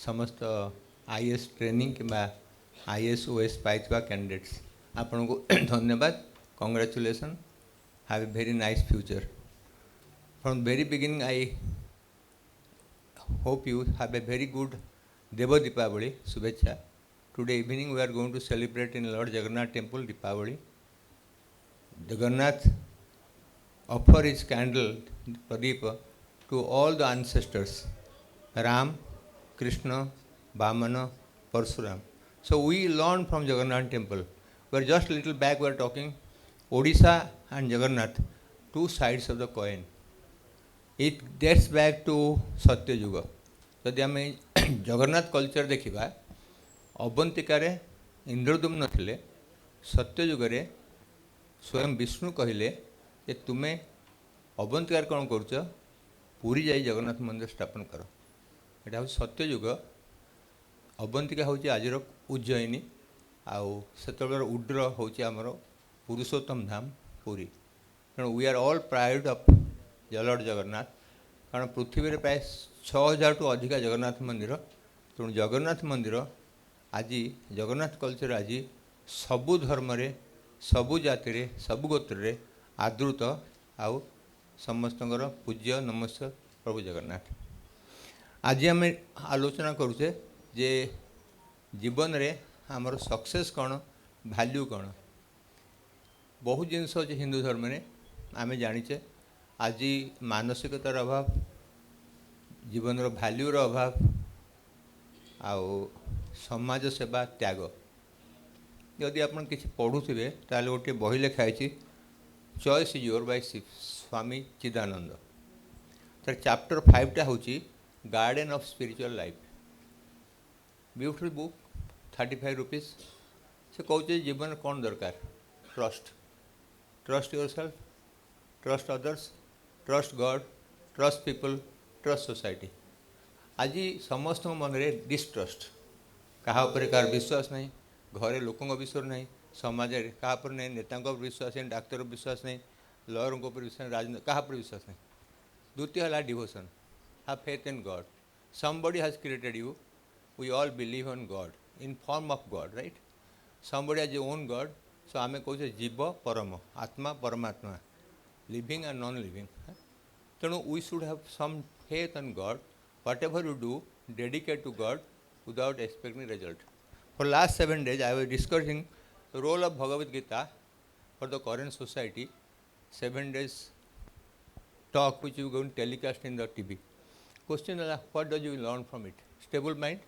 समस्त IAS training कि IAS OS पाइबा कैंडिडेट्स आपन को धन्यवाद congratulation have a very nice future from very beginning I hope you have a very good Deva Deepavali Shubhecha. Today evening we are going to celebrate in Lord Jagannath temple Deepavali. Jagannath offer his candle Pradeep to all the ancestors Ram, Krishna, Vamana, Parsuram. So we learn from Jagannath temple. We are just little back we are talking Odisha and Jagannath, two sides of the coin. It dates back to सत्ययुग जदि आम Jagannath culture देखा अवंतिकार इंद्रदुम्न थे सत्ययुगे स्वयं विष्णु कहले जे तुम्हें अवंतिकार कौन कर पुरी जाई जगन्नाथ मंदिर स्थापन कर यहाँ हूँ सत्ययुग अवंतिका हूँ आज उज्जयिनी आउ से उड्र हूँ आमर पुरुषोत्तम धाम पुरी तेणु we are all proud of lord Jagannath कारण पृथ्वी में प्राय 6000 टू अधिक जगन्नाथ मंदिर तेणु जगन्नाथ मंदिर आज जगन्नाथ कल्चर आज सबु धर्म रे सबु जाति रे सबु गोत्र रे आदृत आउ समस्त पूज्य नमस्कार प्रभु जगन्नाथ। आज आम आलोचना करुचे जे जीवन रे आमर सक्सेस कौन वैल्यू कौन बहुत जिनस अच्छे हिंदू धर्म में आम जाचे आज मानसिकतार अभाव जीवन भैल्यूर अभाव आउ समाज सेवा त्याग यदि आप किसी पढ़ुवे ताल गोटे बही लिखाई choice is your bye Swami Chidanand तर चैप्टर 5 हूँ garden of spiritual life beautiful book 35 rupees से कहे जीवन कौन दरकार trust trust your self trust others trust God trust people trust society आज समस्त मन में डिस्ट्रस्ट क्या कार विश्वास नहीं घरे लोकों विश्वास नहीं समाज क्या नहीं नेता विश्वास नहीं डाक्तर विश्वास नहीं लॉयर पर विश्वास राजनीति क्या विश्वास नहीं द्वितीय है devotion have faith in God somebody has created you we all believe on God in form of God right somebody has own God so आम कहे जीव परम आत्मा परमात्मा लिविंग एंड नॉन लिविंग तेणु we should have some faith on God. Whatever you do, dedicate to God without expecting result. For last 7 days, I was discussing the role of Bhagavad Gita for the current society. 7 days talk which you going to telecast in the TV. Question is, what do you learn from it? Stable mind,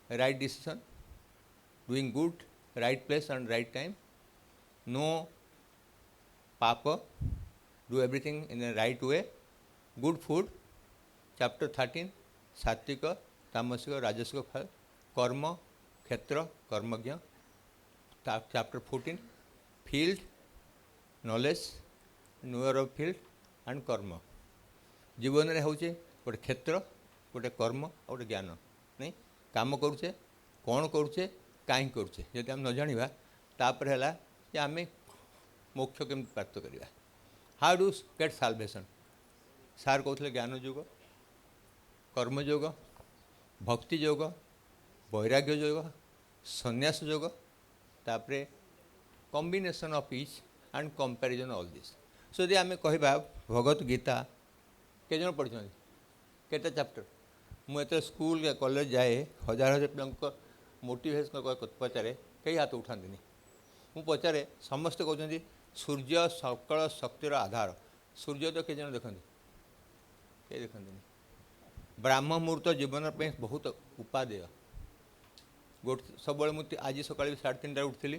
right decision, doing good, right place and right time, no papa, do everything in the right way, good food. Chapter 13 सात्विक तामसिक राजसिक फल कर्म क्षेत्र कर्मज्ञ chapter 14 field knowledge knower of field and कर्म जीवन में हूँ गोटे क्षेत्र गोटे कर्म और गोटे ज्ञान नहीं काम करुचे कौन करुचे कहीं करुचे जब आम न जाना तापर है कि आम मोक्ष केमी प्राप्त करवा हाउ डू गेट साल्वेशन सार कहते ज्ञान युग कर्मयोग भक्ति योग वैराग्य योग संन्यास योग तापरे combination of each and comparison all this so यदि आम कह भगवत गीता के जन पढ़ी केटा चैप्टर मुझे स्कूल कॉलेज जाए हजार हजार पिला मोटिवेशन पचारे कई हाथ उठाती मु पचारे समस्ते कहते सूर्य सकल शक्तिर आधार सूर्य तो किए जन देखते कई देखते ब्राह्म मुहूर्त जीवन पर बहुत उपादेय गोटे सब मुझे आज सका 3:30 उठती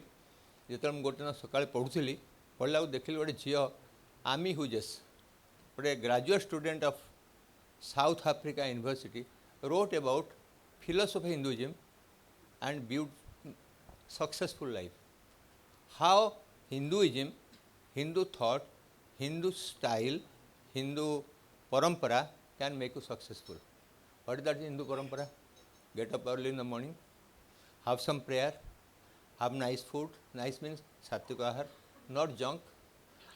जो गोटे सका पढ़ुली पढ़ला देखिली गोटे झील आमी हुजेस गोटे graduate student of South Africa university wrote about philosophy Hinduism and ब्यूट successful life how Hinduism Hindu thought Hindu style Hindu parampara can make you successful. What is that Hindu parampara? Get up early in the morning, have some prayer, have nice food. Nice means sattvic ahar, not junk,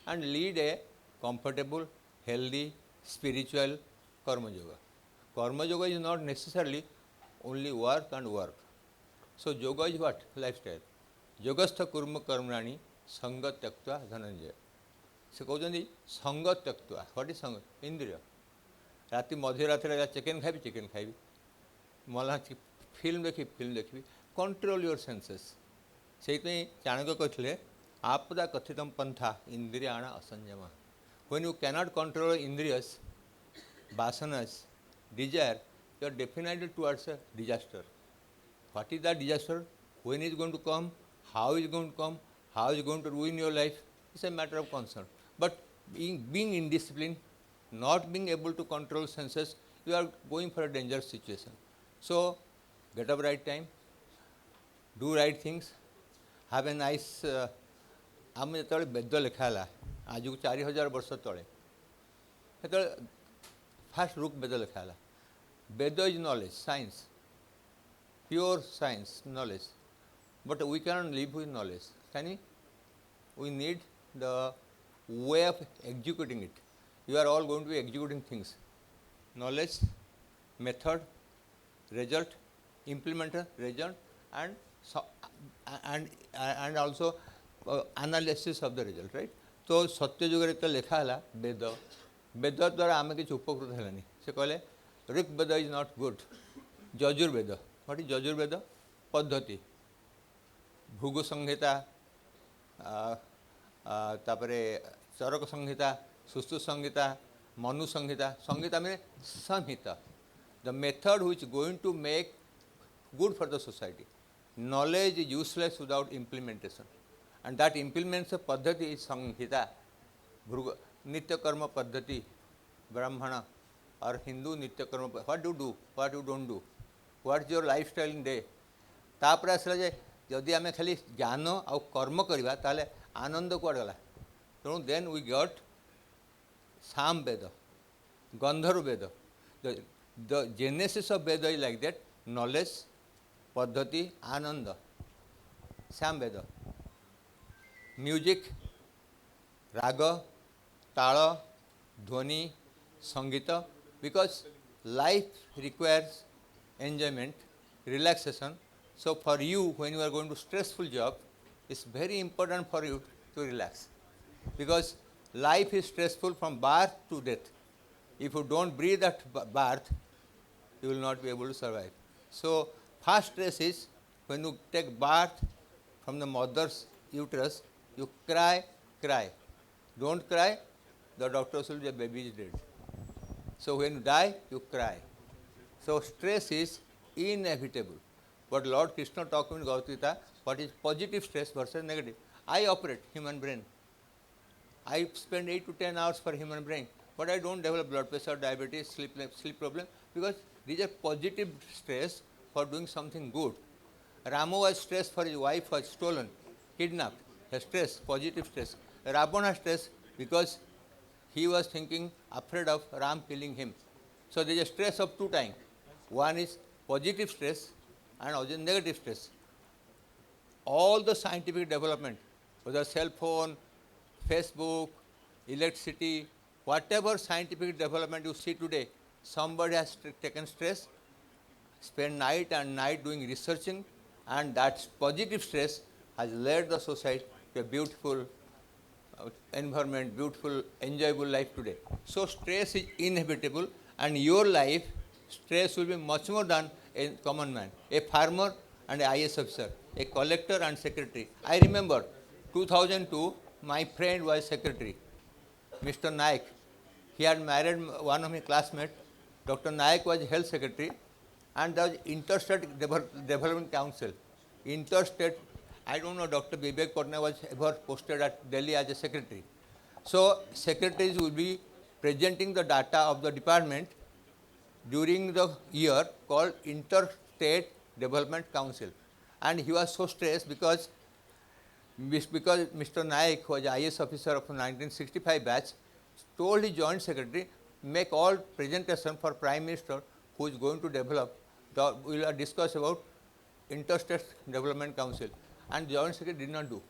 and lead a comfortable, healthy, spiritual karma yoga. Karma yoga is not necessarily only work and work. So yoga is what? Lifestyle. Yogastha kurma karmrani sanga tyaktva dhananjaya. से कहते संग त्यक्ता what is संग इंद्रिय राति मध्यरात्रि chicken खाइबी chicken खाइबी मल्ला फिल्म देखी कंट्रोल योर सेंसेस से चाणक्य कहते आपदा कथित पंथा इंद्रियाण असंयम व्हेन यू कैनॉट कंट्रोल इंद्रियस वासनास desire you are definitely towards a disaster what is that disaster when is going to come how is going to come how is going to ruin your life it's a matter of concern but being indisciplined, not being able to control senses, you are going for a dangerous situation. So get up right time, do right things, have a nice आम जो वेद लिखाला आज को 4000 वर्ष तले से fast रूप वेद लिखाला वेद is knowledge science pure science knowledge but we can live with knowledge can we need the way of executing it. You are all going to be executing things. Knowledge, method, result, implementer, result, and also analysis of the result, right? तो सत्य जुगे तो लिखा है वेद वेद द्वारा आम कि उपकृत है से कहले ऋग्वेद इज नॉट गुड यजुर्वेद व्हाट इज यजुर्वेद पद्धति भृगु संहिता तापरे चरक संहिता सुश्रु संहिता मनु संहिता संहिता मीन संहिता the method which going to make good for the society knowledge is useless without implementation and that implements पद्धति इज संहिता भृग नित्य कर्म पद्धति ब्राह्मण और हिंदू नित्य कर्म what you do what you don't do what is your lifestyle in day तापर आसला जे जदि आम खाली ज्ञान आउ कर्म करवा ताले आनंद कुआड गला तेणु देन वी गट साम वेद गंधर्व वेद द जेनेसिस ऑफ वेद इज लाइक दैट नॉलेज पद्धति आनंद साम वेद म्यूजिक राग ताल ध्वनि संगीत because life requires enjoyment relaxation so for you when you are going to stressful job it's very important for you to relax because life is stressful from birth to death if you don't breathe at birth you will not be able to survive so first stress is when you take birth from the mother's uterus you cry don't cry the doctors will say baby is dead so when you die you cry so stress is inevitable. But Lord Krishna talking in Bhagavad Gita, what is positive stress versus negative. I operate human brain. I spend 8 to 10 hours for human brain, but I don't develop blood pressure, diabetes, sleep problem because these are positive stress for doing something good. Rama was stressed for his wife was stolen, kidnapped. Has stress, positive stress. Ravana has stress because he was thinking, afraid of Ram killing him. So there is a stress of two types. One is positive stress and also negative stress. All the scientific development, whether cell phone, Facebook, electricity, whatever scientific development you see today, somebody has taken stress, spend night and night doing researching, and that positive stress has led the society to a beautiful environment, beautiful, enjoyable life today. So stress is inevitable, and your life, stress will be much more than a common man, a farmer and an IS officer, a collector and secretary. I remember 2002, my friend was secretary, Mr. Naik. He had married one of my classmates. Dr. Naik was health secretary, and there was Interstate Development Council. Interstate, I don't know, Dr. Vivek Patnaik was ever posted at Delhi as a secretary. So secretaries will be presenting the data of the department during the year called Interstate Development Council. And he was so stressed because Mr. Naik was IS officer of 1965 batch, told his joint secretary, make all presentation for Prime Minister who is going to develop, we will discuss about Interstate Development Council. And joint secretary did not do.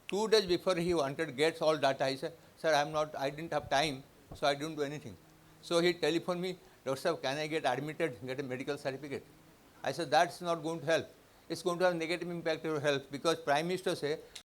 2 days before he wanted to get all data, he said, sir, I didn't have time, so I didn't do anything. So he telephoned me, Dr. Sahab, can I get admitted, get a medical certificate? I said that's not going to help. It's going to have negative impact on your health because Prime Minister say